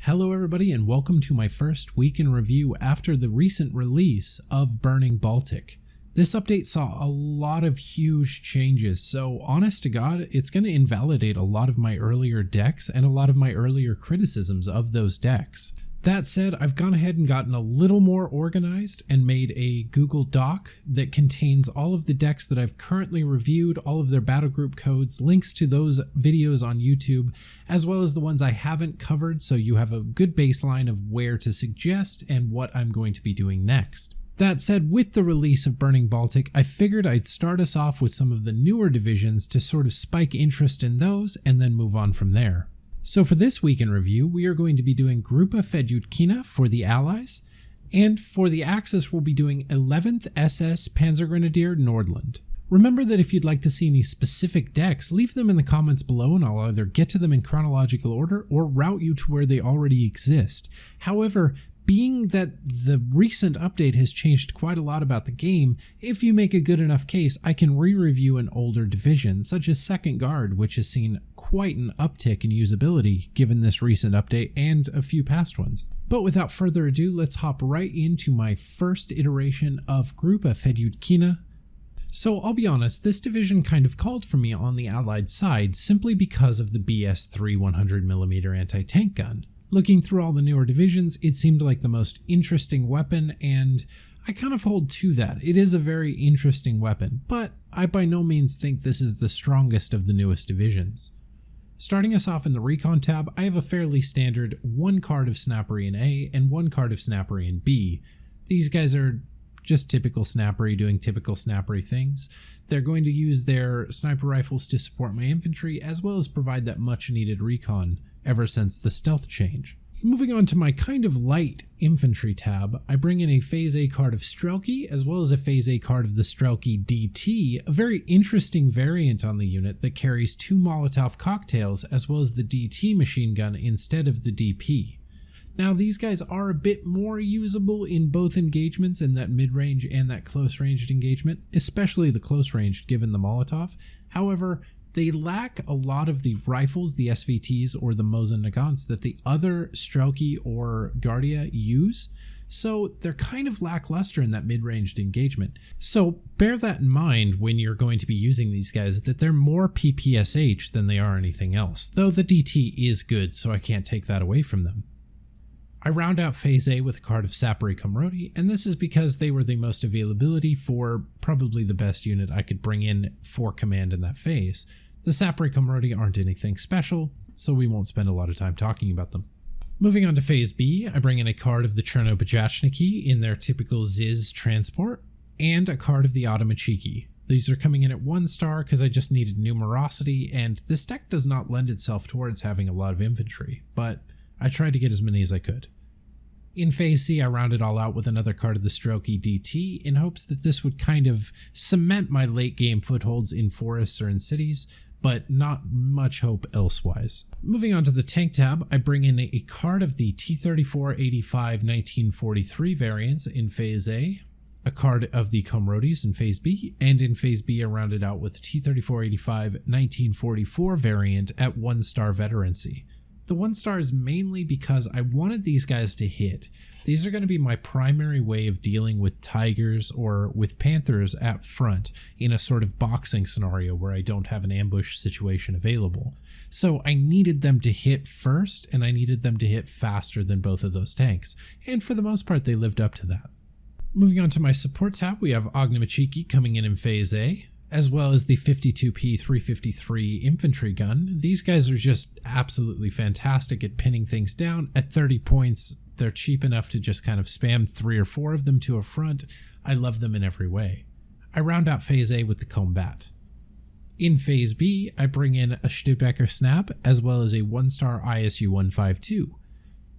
Hello everybody and welcome to my first week in review after the recent release of Burning Baltic. This update saw a lot of huge changes, so honest to God, it's going to invalidate a lot of my earlier decks and a lot of my earlier criticisms of those decks. That said, I've gone ahead and gotten a little more organized and made a Google Doc that contains all of the decks that I've currently reviewed, all of their battle group codes, links to those videos on YouTube, as well as the ones I haven't covered, so you have a good baseline of where to suggest and what I'm going to be doing next. That said, with the release of Burning Baltic, I figured I'd start us off with some of the newer divisions to sort of spike interest in those and then move on from there. So for this week in review, we are going to be doing Grupa Fedutkina for the Allies, and for the Axis we'll be doing 11th SS Panzergrenadier Nordland. Remember that if you'd like to see any specific decks, leave them in the comments below and I'll either get to them in chronological order or route you to where they already exist. However, being that the recent update has changed quite a lot about the game, if you make a good enough case, I can re-review an older division, such as Second Guard, which has seen quite an uptick in usability given this recent update and a few past ones. But without further ado, let's hop right into my first iteration of Grupa Fedutkina. So I'll be honest, this division kind of called for me on the Allied side simply because of the BS3 100mm anti-tank gun. Looking through all the newer divisions, it seemed like the most interesting weapon, and I kind of hold to that. It is a very interesting weapon, but I by no means think this is the strongest of the newest divisions. Starting us off in the Recon tab, I have a fairly standard one card of Snappery in A and one card of Snappery in B. These guys are just typical Snappery doing typical Snappery things. They're going to use their sniper rifles to support my infantry, as well as provide that much needed recon ever since the stealth change. Moving on to my kind of light infantry tab, I bring in a Phase A card of Strelky, as well as a Phase A card of the Strelky DT, a very interesting variant on the unit that carries two Molotov cocktails, as well as the DT machine gun instead of the DP. Now these guys are a bit more usable in both engagements, in that mid-range and that close-ranged engagement, especially the close-ranged given the Molotov. However, they lack a lot of the rifles, the SVTs, or the Mosin Nagants that the other Strelky or Guardia use, so they're kind of lackluster in that mid-ranged engagement. So bear that in mind when you're going to be using these guys, that they're more PPSH than they are anything else, though the DT is good, so I can't take that away from them. I round out Phase A with a card of Sappery Comrodi, and this is because they were the most availability for probably the best unit I could bring in for command in that phase. The Sappery Comrodi aren't anything special, so we won't spend a lot of time talking about them. Moving on to Phase B, I bring in a card of the Chernobajachniki in their typical Ziz transport, and a card of the Automachiki. These are coming in at 1 star because I just needed numerosity, and this deck does not lend itself towards having a lot of infantry, but I tried to get as many as I could. In Phase C, I rounded all out with another card of the Strelky DT in hopes that this would kind of cement my late game footholds in forests or in cities, but not much hope elsewise. Moving on to the tank tab, I bring in a card of the T-34-85 1943 variants in Phase A, a card of the Comrodis in Phase B, and in Phase B I rounded out with the T-34-85 1944 variant at 1 star veterancy. The 1 star is mainly because I wanted these guys to hit. These are going to be my primary way of dealing with Tigers or with Panthers at front in a sort of boxing scenario where I don't have an ambush situation available. So I needed them to hit first, and I needed them to hit faster than both of those tanks, and for the most part they lived up to that. Moving on to my support tab, we have Automachiki coming in Phase A, as well as the 52P 353 infantry gun. These guys are just absolutely fantastic at pinning things down. At 30 points, they're cheap enough to just kind of spam 3 or 4 of them to a front. I love them in every way. I round out Phase A with the Combat. In Phase B, I bring in a Studebaker Snap, as well as a 1 star ISU 152.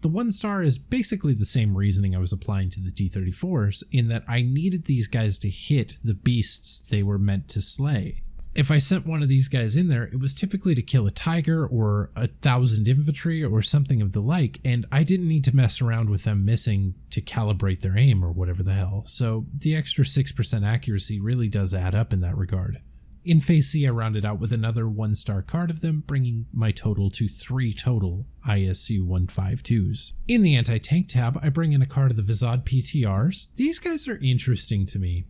The 1 star is basically the same reasoning I was applying to the T-34s, in that I needed these guys to hit the beasts they were meant to slay. If I sent one of these guys in there, it was typically to kill a Tiger or 1,000 infantry or something of the like, and I didn't need to mess around with them missing to calibrate their aim or whatever the hell, so the extra 6% accuracy really does add up in that regard. In Phase C, I rounded out with another 1-star card of them, bringing my total to 3 total ISU 152s. In the anti-tank tab, I bring in a card of the Vizad PTRs. These guys are interesting to me.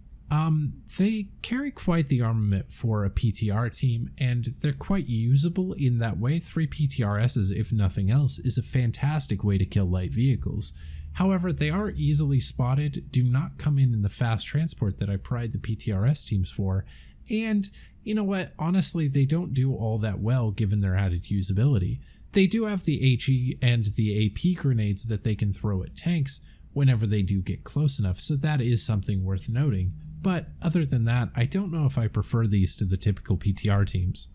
They carry quite the armament for a PTR team, and they're quite usable in that way. 3 PTRSs, if nothing else, is a fantastic way to kill light vehicles. However, they are easily spotted, do not come in the fast transport that I pride the PTRS teams for, and you know what, honestly, they don't do all that well given their added usability. They do have the HE and the AP grenades that they can throw at tanks whenever they do get close enough, so that is something worth noting. But other than that, I don't know if I prefer these to the typical PTR teams.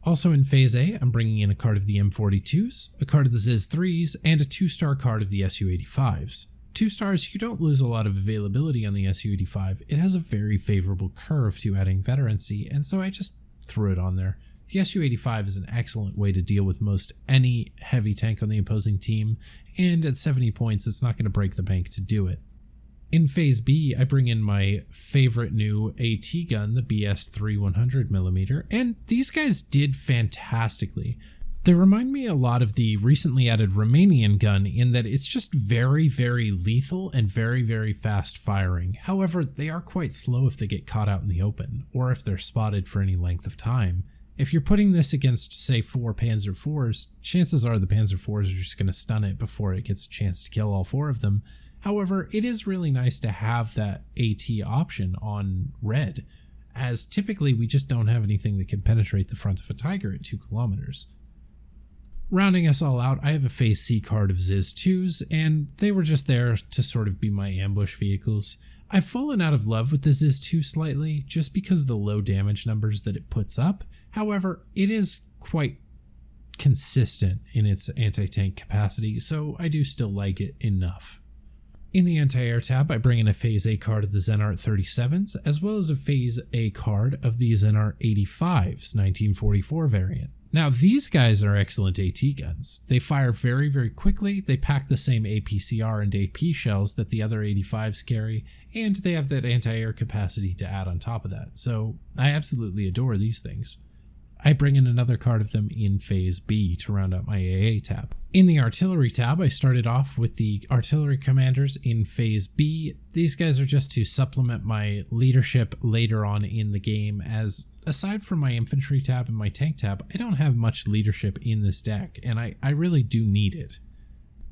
Also in Phase A, I'm bringing in a card of the M42s, a card of the Ziz 3s, and a 2-star card of the SU-85s. 2 stars, you don't lose a lot of availability on the SU-85. It has a very favorable curve to adding veterancy, and so I just threw it on there. The SU-85 is an excellent way to deal with most any heavy tank on the opposing team, and at 70 points, it's not going to break the bank to do it. In Phase B, I bring in my favorite new AT gun, the BS3 100mm, and these guys did fantastically. They remind me a lot of the recently added Romanian gun in that it's just very, very lethal and very, very fast firing. However, they are quite slow if they get caught out in the open, or if they're spotted for any length of time. If you're putting this against, say, 4 Panzer IVs, chances are the Panzer IVs are just going to stun it before it gets a chance to kill all 4 of them. However, it is really nice to have that AT option on red, as typically we just don't have anything that can penetrate the front of a Tiger at 2 kilometers. Rounding us all out, I have a Phase C card of Ziz 2s, and they were just there to sort of be my ambush vehicles. I've fallen out of love with the Ziz 2 slightly, just because of the low damage numbers that it puts up. However, it is quite consistent in its anti-tank capacity, so I do still like it enough. In the anti-air tab, I bring in a Phase A card of the Zenart 37s, as well as a Phase A card of the Zenart 85's 1944 variant. Now, these guys are excellent AT guns. They fire very, very quickly, they pack the same APCR and AP shells that the other 85s carry, and they have that anti-air capacity to add on top of that, so I absolutely adore these things. I bring in another card of them in Phase B to round out my AA tab. In the artillery tab, I started off with the artillery commanders in Phase B. These guys are just to supplement my leadership later on in the game, as aside from my infantry tab and my tank tab, I don't have much leadership in this deck, and I really do need it.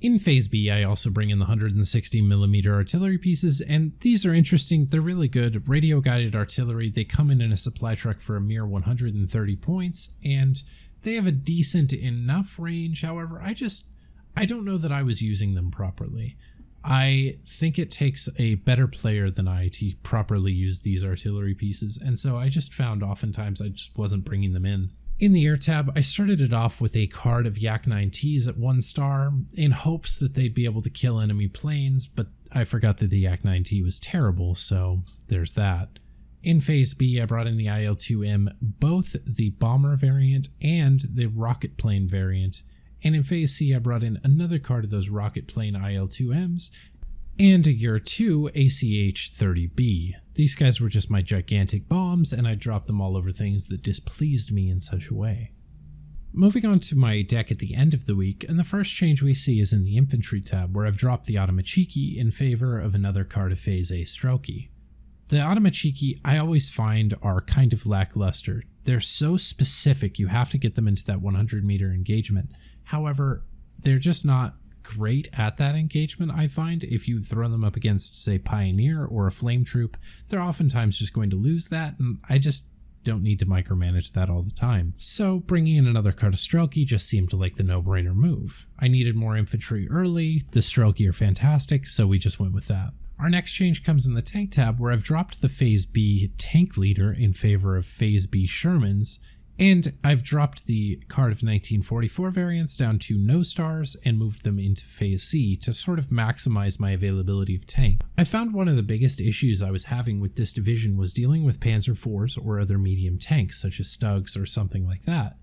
In Phase B, I also bring in the 160mm artillery pieces, and these are interesting. They're really good. Radio-guided artillery. They come in a supply truck for a mere 130 points, and they have a decent enough range. However, I don't know that I was using them properly. I think it takes a better player than I to properly use these artillery pieces, and so I just found oftentimes I just wasn't bringing them in. In the air tab, I started it off with a card of Yak 9Ts at 1 star in hopes that they'd be able to kill enemy planes, but I forgot that the Yak 9T was terrible, so there's that. In Phase B, I brought in the IL-2M, both the bomber variant and the rocket plane variant, and in Phase C, I brought in another card of those rocket plane IL-2Ms, and a Year 2 ACH-30B. These guys were just my gigantic bombs, and I dropped them all over things that displeased me in such a way. Moving on to my deck at the end of the week, and the first change we see is in the infantry tab, where I've dropped the Automachiki in favor of another card of Phase A Strelky. The Automachiki I always find are kind of lackluster. They're so specific, you have to get them into that 100-meter engagement. However, they're just not great at that engagement, I find. If you throw them up against, say, Pioneer or a Flame Troop, they're oftentimes just going to lose that, and I just don't need to micromanage that all the time. So bringing in another card of Strelky just seemed like the no-brainer move. I needed more infantry early, the Strelky are fantastic, so we just went with that. Our next change comes in the tank tab, where I've dropped the Phase B tank leader in favor of Phase B Shermans, and I've dropped the card of 1944 variants down to no stars and moved them into Phase C to sort of maximize my availability of tank. I found one of the biggest issues I was having with this division was dealing with Panzer IVs or other medium tanks such as Stugs or something like that.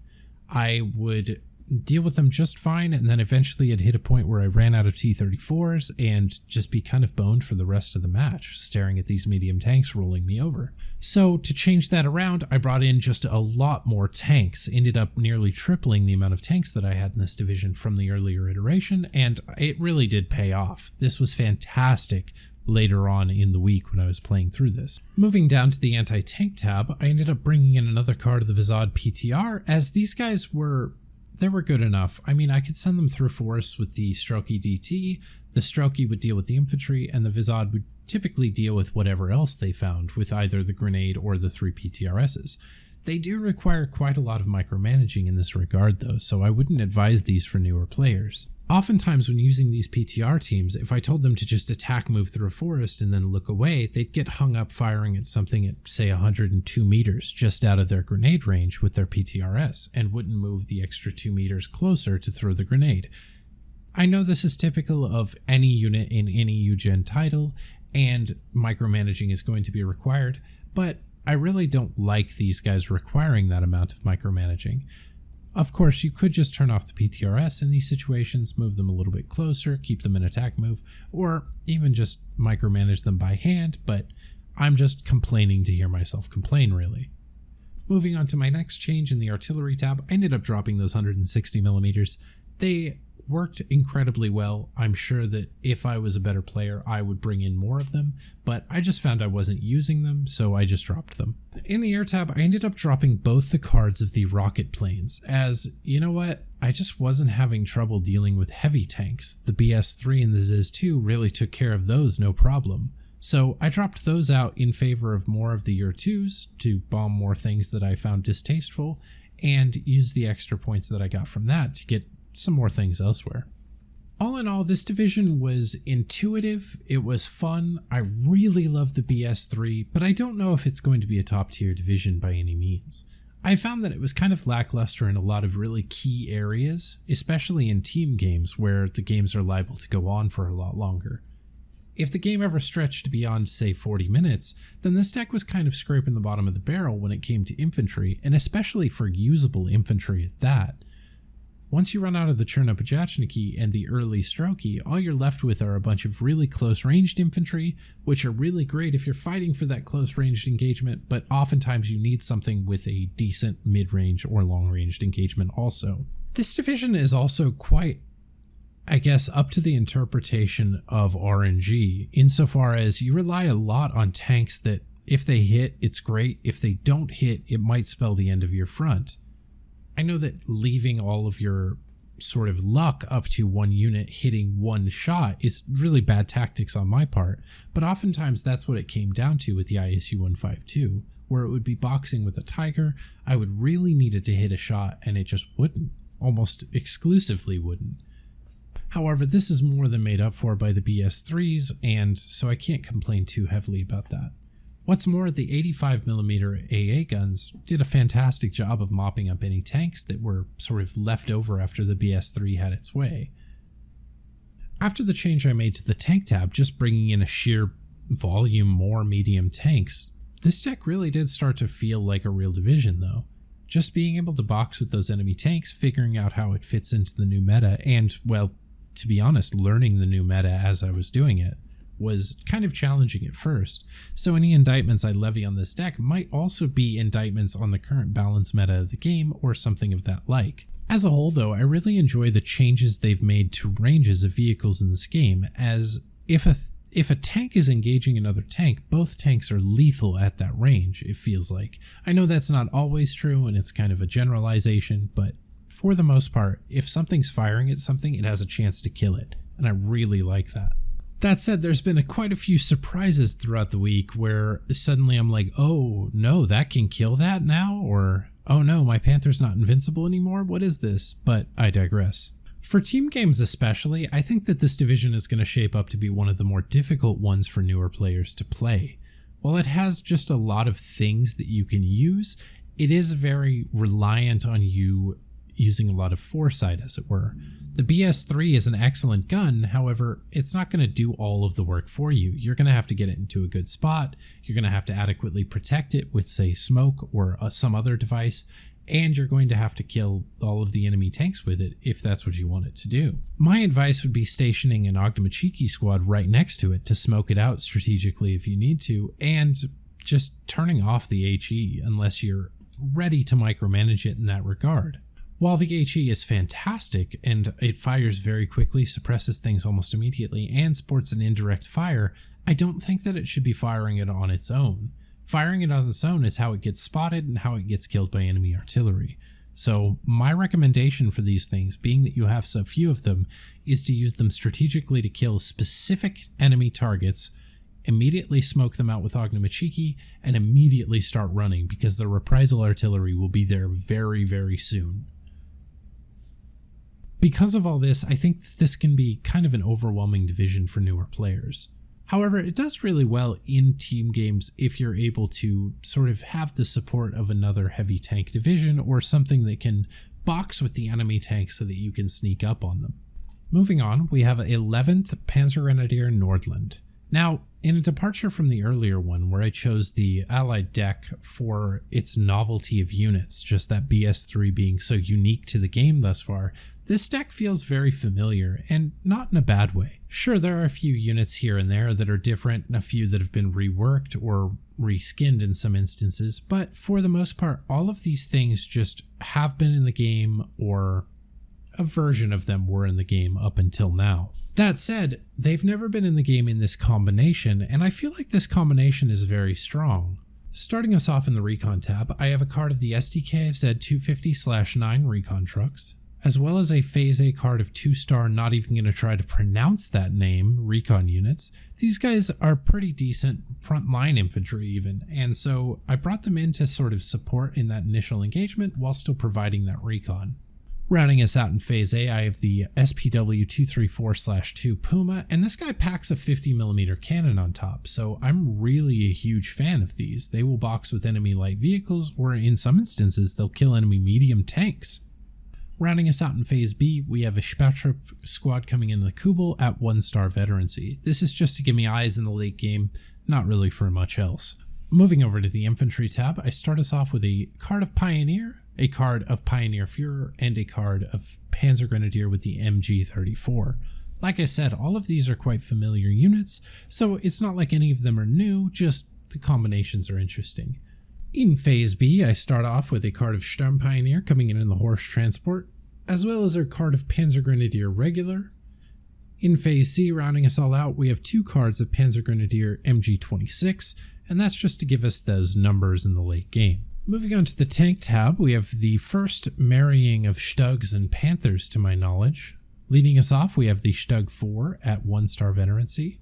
I would deal with them just fine, and then eventually I'd hit a point where I ran out of T-34s and just be kind of boned for the rest of the match, staring at these medium tanks rolling me over. So to change that around, I brought in just a lot more tanks, ended up nearly tripling the amount of tanks that I had in this division from the earlier iteration, and it really did pay off. This was fantastic later on in the week when I was playing through this. Moving down to the anti-tank tab, I ended up bringing in another card of the Vizad PTR, as these guys were good enough. I mean, I could send them through forests with the Strelky DT, the Strelky would deal with the infantry, and the Vizad would typically deal with whatever else they found with either the grenade or the 3 PTRSs. They do require quite a lot of micromanaging in this regard though, so I wouldn't advise these for newer players. Oftentimes when using these PTR teams, if I told them to just attack move through a forest and then look away, they'd get hung up firing at something at say 102 meters just out of their grenade range with their PTRS and wouldn't move the extra 2 meters closer to throw the grenade. I know this is typical of any unit in any UGen title and micromanaging is going to be required, but I really don't like these guys requiring that amount of micromanaging. Of course, you could just turn off the PTRS in these situations, move them a little bit closer, keep them in attack move, or even just micromanage them by hand, but I'm just complaining to hear myself complain, really. Moving on to my next change in the artillery tab, I ended up dropping those 160mm. They worked incredibly well. I'm sure that if I was a better player, I would bring in more of them, but I just found I wasn't using them, so I just dropped them. In the air tab, I ended up dropping both the cards of the rocket planes, as, you know what, I just wasn't having trouble dealing with heavy tanks. The BS-3 and the ZiS-2 really took care of those no problem. So I dropped those out in favor of more of the Year 2s to bomb more things that I found distasteful, and used the extra points that I got from that to get some more things elsewhere. All in all, this division was intuitive, it was fun, I really love the BS-3, but I don't know if it's going to be a top tier division by any means. I found that it was kind of lackluster in a lot of really key areas, especially in team games where the games are liable to go on for a lot longer. If the game ever stretched beyond, say, 40 minutes, then this deck was kind of scraping the bottom of the barrel when it came to infantry, and especially for usable infantry at that. Once you run out of the Chernopajachniki and the early Strelky, all you're left with are a bunch of really close-ranged infantry, which are really great if you're fighting for that close-ranged engagement, but oftentimes you need something with a decent mid-range or long-ranged engagement also. This division is also quite, I guess, up to the interpretation of RNG, insofar as you rely a lot on tanks that, if they hit, it's great. If they don't hit, it might spell the end of your front. I know that leaving all of your sort of luck up to one unit hitting one shot is really bad tactics on my part, but oftentimes that's what it came down to with the ISU-152, where it would be boxing with a Tiger. I would really need it to hit a shot and it just wouldn't, almost exclusively wouldn't. However, this is more than made up for by the BS-3s, and so I can't complain too heavily about that. What's more, the 85mm AA guns did a fantastic job of mopping up any tanks that were sort of left over after the BS-3 had its way. After the change I made to the tank tab, just bringing in a sheer volume more medium tanks, this deck really did start to feel like a real division though. Just being able to box with those enemy tanks, figuring out how it fits into the new meta, and, well, to be honest, learning the new meta as I was doing it, was kind of challenging at first, so any indictments I levy on this deck might also be indictments on the current balance meta of the game or something of that like. As a whole though, I really enjoy the changes they've made to ranges of vehicles in this game, as if a tank is engaging another tank, both tanks are lethal at that range, it feels like. I know that's not always true and it's kind of a generalization, but for the most part, if something's firing at something, it has a chance to kill it, and I really like that. That said, there's been quite a few surprises throughout the week where suddenly I'm like, oh no, that can kill that now? Or, oh no, my Panther's not invincible anymore? What is this? But I digress. For team games especially, I think that this division is going to shape up to be one of the more difficult ones for newer players to play. While it has just a lot of things that you can use, it is very reliant on you using a lot of foresight, as it were. The BS-3 is an excellent gun, however, it's not going to do all of the work for you. You're going to have to get it into a good spot, you're going to have to adequately protect it with, say, smoke or some other device, and you're going to have to kill all of the enemy tanks with it if that's what you want it to do. My advice would be stationing an Ogdamachiki squad right next to it to smoke it out strategically if you need to, and just turning off the HE unless you're ready to micromanage it in that regard. While the HE is fantastic and it fires very quickly, suppresses things almost immediately, and sports an indirect fire, I don't think that it should be firing it on its own. Firing it on its own is how it gets spotted and how it gets killed by enemy artillery. So my recommendation for these things, being that you have so few of them, is to use them strategically to kill specific enemy targets, immediately smoke them out with Ogdamachiki, and immediately start running, because the reprisal artillery will be there very, very soon. Because of all this, I think this can be kind of an overwhelming division for newer players. However, it does really well in team games if you're able to sort of have the support of another heavy tank division or something that can box with the enemy tanks so that you can sneak up on them. Moving on, we have 11th Panzergrenadier Nordland. Now, in a departure from the earlier one where I chose the allied deck for its novelty of units, just that BS3 being so unique to the game thus far, this deck feels very familiar, and not in a bad way. Sure, there are a few units here and there that are different, and a few that have been reworked or reskinned in some instances, but for the most part, all of these things just have been in the game, or a version of them were in the game up until now. That said, they've never been in the game in this combination, and I feel like this combination is very strong. Starting us off in the Recon tab, I have a card of the SDKFZ 250/9 Recon trucks, as well as a Phase A card of 2-star, not even going to try to pronounce that name, Recon units. These guys are pretty decent frontline infantry even, and so I brought them in to sort of support in that initial engagement while still providing that recon. Rounding us out in Phase A, I have the SPW 234/2 Puma, and this guy packs a 50mm cannon on top, so I'm really a huge fan of these. They will box with enemy light vehicles, or in some instances, they'll kill enemy medium tanks. Rounding us out in Phase B, we have a Spechtrup squad coming in the Kubel at 1-star veterancy. This is just to give me eyes in the late game, not really for much else. Moving over to the Infantry tab, I start us off with a card of Pioneer, a card of Pioneer Führer, and a card of Panzergrenadier with the MG34. Like I said, all of these are quite familiar units, so it's not like any of them are new, just the combinations are interesting. In Phase B, I start off with a card of Sturmpioneer coming in the Horse Transport, as well as a card of Panzergrenadier Regular. In Phase C, rounding us all out, we have 2 cards of Panzergrenadier MG26, and that's just to give us those numbers in the late game. Moving on to the Tank tab, we have the first marrying of Stugs and Panthers to my knowledge. Leading us off, we have the Stug 4 at 1-star veterancy,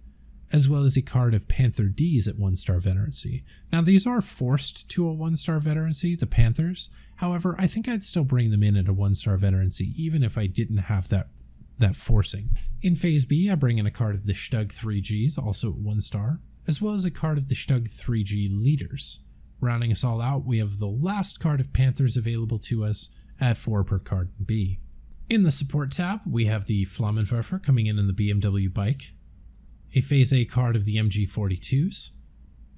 as well as a card of Panther Ds at 1-star veterancy. Now these are forced to a 1-star veterancy, the Panthers. However, I think I'd still bring them in at a 1-star veterancy even if I didn't have that forcing. In Phase B, I bring in a card of the Stug 3Gs, also at 1-star, as well as a card of the Stug 3G Leaders. Rounding us all out, we have the last card of Panthers available to us at 4 per card in B. In the Support tab, we have the Flammenwerfer coming in the BMW bike, a Phase A card of the MG42s,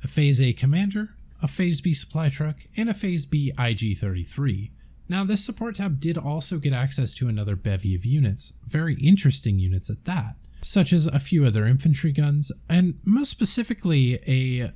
a Phase A Commander, a Phase B Supply Truck, and a Phase B IG-33. Now this Support tab did also get access to another bevy of units, very interesting units at that, such as a few other infantry guns, and most specifically a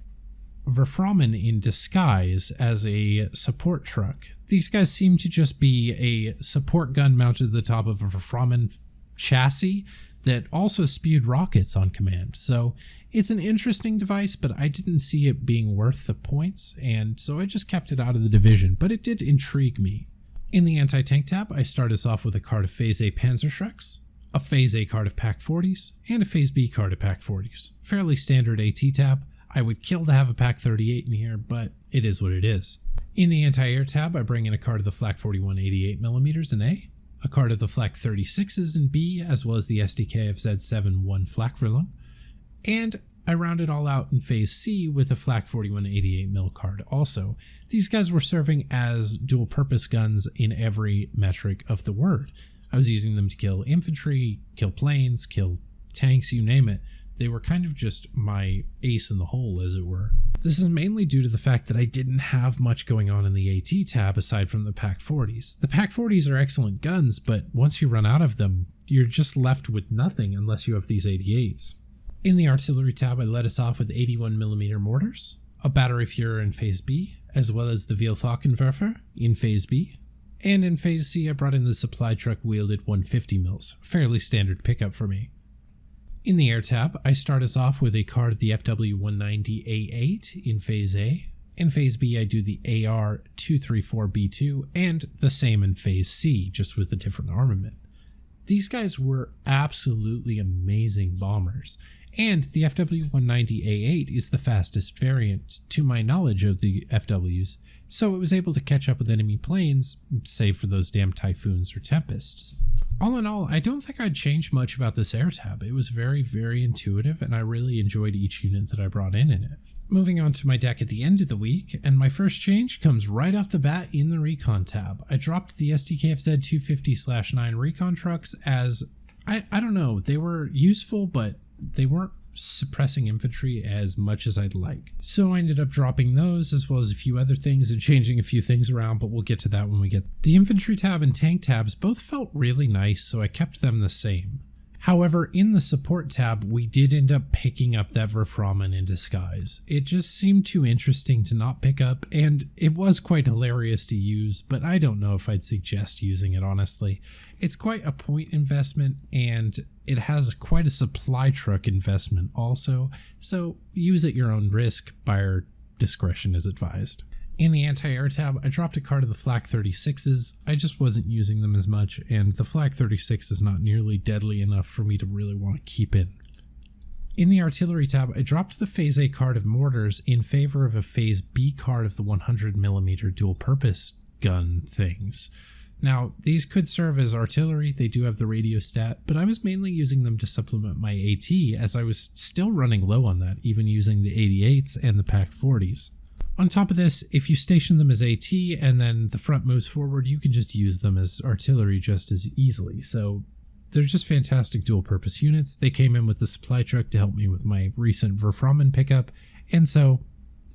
Verframen in disguise as a support truck. These guys seem to just be a support gun mounted at the top of a Verframen chassis that also spewed rockets on command. So it's an interesting device, but I didn't see it being worth the points, and so I just kept it out of the division, but it did intrigue me. In the Anti-Tank tab, I start us off with a card of Phase A Panzerschrecks, a Phase A card of Pack 40s, and a Phase B card of Pack 40s. Fairly standard AT tab. I would kill to have a Pack 38 in here, but it is what it is. In the Anti-Air tab, I bring in a card of the Flak 41 88mm in a card of the Flak 36s in B, as well as the SDKFZ-7-1 Flakverlung, and I round it all out in Phase C with a Flak 41 88mm card also. These guys were serving as dual-purpose guns in every metric of the word. I was using them to kill infantry, kill planes, kill tanks, you name it. They were kind of just my ace in the hole, as it were. This is mainly due to the fact that I didn't have much going on in the AT tab aside from the Pak-40s. The Pak-40s are excellent guns, but once you run out of them, you're just left with nothing unless you have these 88s. In the artillery tab, I let us off with 81mm mortars, a battery Führer in Phase B, as well as the Vielfachwerfer in Phase B, and in Phase C I brought in the supply truck wielded 150 mils, fairly standard pickup for me. In the air tab, I start us off with a card of the FW190A8 in Phase A. In Phase B, I do the AR234B2 and the same in Phase C, just with a different armament. These guys were absolutely amazing bombers, and the FW190A8 is the fastest variant to my knowledge of the FWs, so it was able to catch up with enemy planes, save for those damn Typhoons or Tempests. All in all, I don't think I'd change much about this air tab. It was very, very intuitive, and I really enjoyed each unit that I brought in it. Moving on to my deck at the end of the week, and my first change comes right off the bat in the Recon tab. I dropped the SDKFZ 250/9 Recon trucks as, I don't know, they were useful, but they weren't suppressing infantry as much as I'd like. So I ended up dropping those as well as a few other things and changing a few things around, but we'll get to that when we get. The infantry tab and tank tabs both felt really nice, so I kept them the same. However, in the support tab, we did end up picking up that Verframen in disguise. It just seemed too interesting to not pick up, and it was quite hilarious to use, but I don't know if I'd suggest using it, honestly. It's quite a point investment, and it has quite a supply truck investment also, so use at your own risk. Buyer discretion is advised. In the anti-air tab, I dropped a card of the Flak 36s. I just wasn't using them as much, and the Flak 36 is not nearly deadly enough for me to really want to keep in. In the artillery tab, I dropped the Phase A card of mortars in favor of a Phase B card of the 100mm dual-purpose gun things. Now, these could serve as artillery, they do have the radio stat, but I was mainly using them to supplement my AT as I was still running low on that, even using the 88s and the Pak-40s. On top of this, if you station them as AT and then the front moves forward, you can just use them as artillery just as easily. So they're just fantastic dual purpose units. They came in with the supply truck to help me with my recent Verframen pickup, and so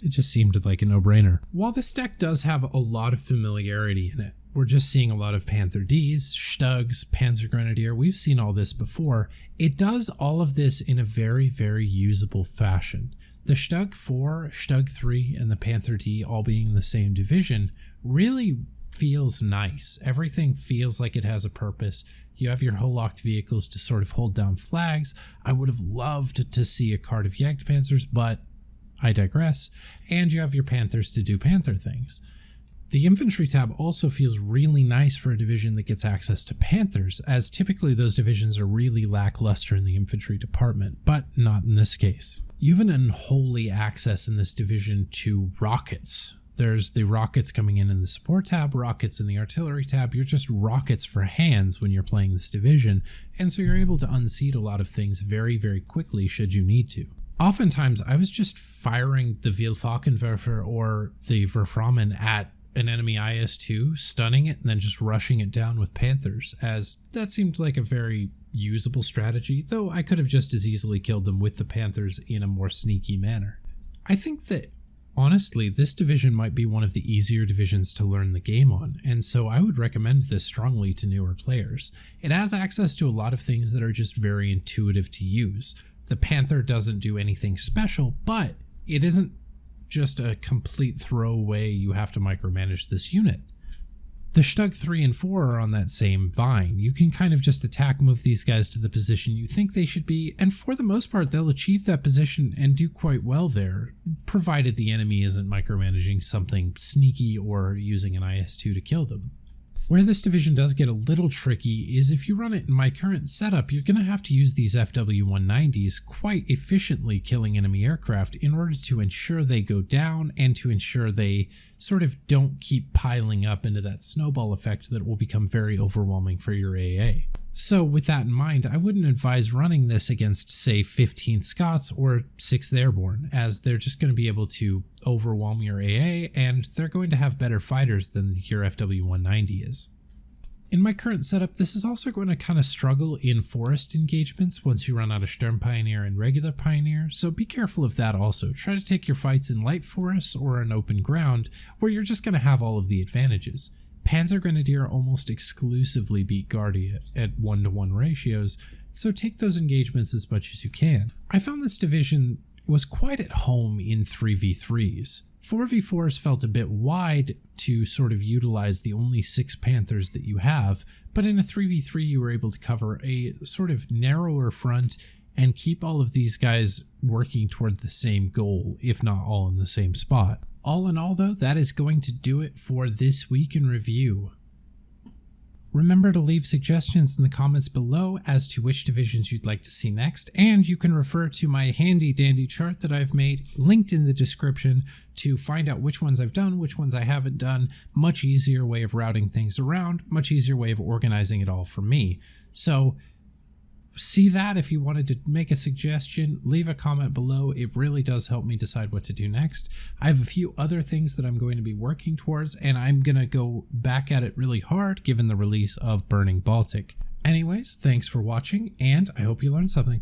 it just seemed like a no-brainer. While this deck does have a lot of familiarity in it, we're just seeing a lot of Panther Ds, Stugs, Panzergrenadier. We've seen all this before. It does all of this in a very, very usable fashion. The Stug 4, Stug 3, and the Panther D all being in the same division really feels nice. Everything feels like it has a purpose. You have your hull-locked vehicles to sort of hold down flags. I would have loved to see a card of Jagdpanzers, but I digress. And you have your Panthers to do Panther things. The infantry tab also feels really nice for a division that gets access to Panthers, as typically those divisions are really lackluster in the infantry department, but not in this case. You have an unholy access in this division to rockets. There's the rockets coming in the support tab, rockets in the artillery tab. You're just rockets for hands when you're playing this division, and so you're able to unseat a lot of things very, very quickly should you need to. Oftentimes, I was just firing the Vielfachwerfer or the Verframen at an enemy IS-2, stunning it, and then just rushing it down with Panthers, as that seemed like a very usable strategy, though I could have just as easily killed them with the Panthers in a more sneaky manner. I think that, honestly, this division might be one of the easier divisions to learn the game on, and so I would recommend this strongly to newer players. It has access to a lot of things that are just very intuitive to use. The Panther doesn't do anything special, but it isn't just a complete throwaway, you have to micromanage this unit. The Stug 3 and 4 are on that same vine. You can kind of just attack move these guys to the position you think they should be, and for the most part they'll achieve that position and do quite well there, provided the enemy isn't micromanaging something sneaky or using an IS-2 to kill them. Where this division does get a little tricky is if you run it in my current setup, you're going to have to use these FW190s quite efficiently killing enemy aircraft in order to ensure they go down and to ensure they sort of don't keep piling up into that snowball effect that will become very overwhelming for your AA. So with that in mind, I wouldn't advise running this against, say, 15th Scots or 6th Airborne, as they're just going to be able to overwhelm your AA, and they're going to have better fighters than your FW190 is. In my current setup, this is also going to kind of struggle in forest engagements once you run out of Sturm Pioneer and regular Pioneer, so be careful of that also. Try to take your fights in light forests or an open ground where you're just going to have all of the advantages. Panzer Grenadier almost exclusively beat Guardia at 1-to-1 ratios, so take those engagements as much as you can. I found this division was quite at home in 3v3s. 4v4s felt a bit wide to sort of utilize the only 6 Panthers that you have, but in a 3v3 you were able to cover a sort of narrower front and keep all of these guys working toward the same goal, if not all in the same spot. All in all though, that is going to do it for this week in review. Remember to leave suggestions in the comments below as to which divisions you'd like to see next, and you can refer to my handy dandy chart that I've made, linked in the description, to find out which ones I've done, which ones I haven't done. Much easier way of routing things around, much easier way of organizing it all for me. So see that. If you wanted to make a suggestion, leave a comment below. It really does help me decide what to do next. I have a few other things that I'm going to be working towards, and I'm going to go back at it really hard given the release of Burning Baltic. Anyways, thanks for watching, and I hope you learned something.